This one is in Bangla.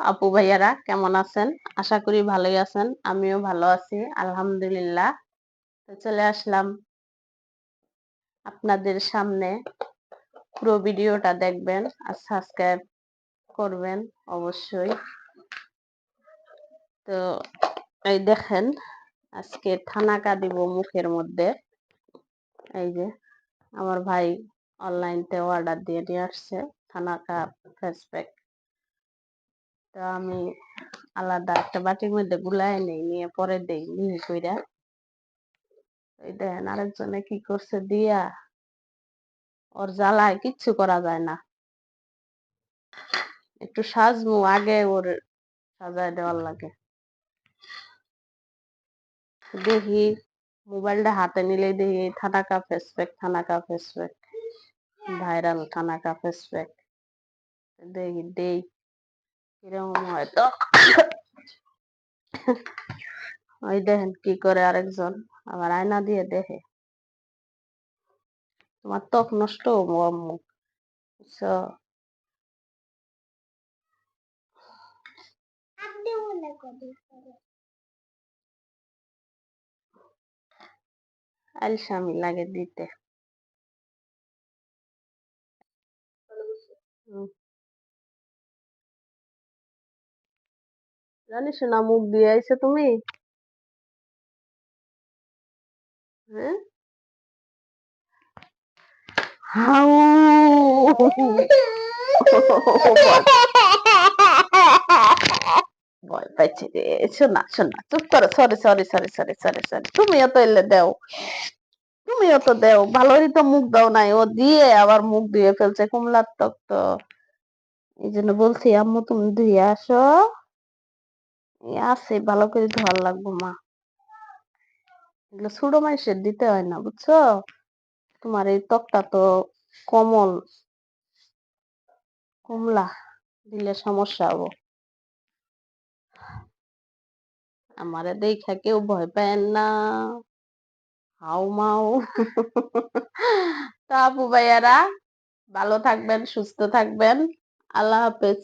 আপু ভাইয়ারা কেমন আছেন? আশা করি ভালোই আছেন। আমিও ভালো আছি আলহামদুলিল্লাহ। তো চলে আসলাম আপনাদের সামনে। পুরো ভিডিওটা দেখবেন আর সাবস্ক্রাইব করবেন অবশ্যই। তো এই দেখেন আজকে ঠানাকা দিব মুখের মধ্যে। এই যে আমার ভাই অনলাইনতে অর্ডার দিয়ে নিয়ে আসছে ঠানাকা ফেস প্যাক। তো আমি আলাদা একটা বাটির মধ্যে গুলায় নেই, নিয়ে পরে দেই মিহি কইরা। এই দেখেন আরেকজনে কি করছে দিয়া, ওর জ্বালায় কিচ্ছু করা যায় না। একটু সাজমু আগে ওর সাজায় দেওয়ার লাগে। দেখি মোবাইলটা হাতে নিলেই দেখি thanaka face pack, thanaka face pack, viral thanaka face pack. দেখি দেই কিরকম হয়। তো ওই দেখেন কি করে আরেকজন আবার আয়না দিয়ে দেখে। তোমার ত্বক নষ্ট হবো আম্মু, বুঝছো? আলসামি লাগে দিতে। হুম, জানিস না মুখ দিয়ে আইছো তুমি? হ্যাঁ, হাউ ভয় পাইছে রে। শোনা শোনা চুপ করো। Sorry sorry sorry sorry sorry sorry, তুমিও তো এলে দেও, তুমিও তো দেও, ভালোই তো মুখ দাও নাই, ও দিয়ে আবার মুখ ধুয়ে ফেলছে। কুমলার টক তো এই জন্য বলছি আম্মু তুমি ধুয়ে আসো। আছে ভালো করে ধোয়ার লাগবো মা, এগুলো ছোট মানুষের দিতে হয় না বুঝছো? তোমার এই ত্বকটা তো কোমল, কমলা দিলে সমস্যা হবো। আমারে দেখা কেউ ভয় পায় না, হাউ মাউ। তো আপু ভাইয়ারা ভালো থাকবেন, সুস্থ থাকবেন। আল্লাহ হাফেজ।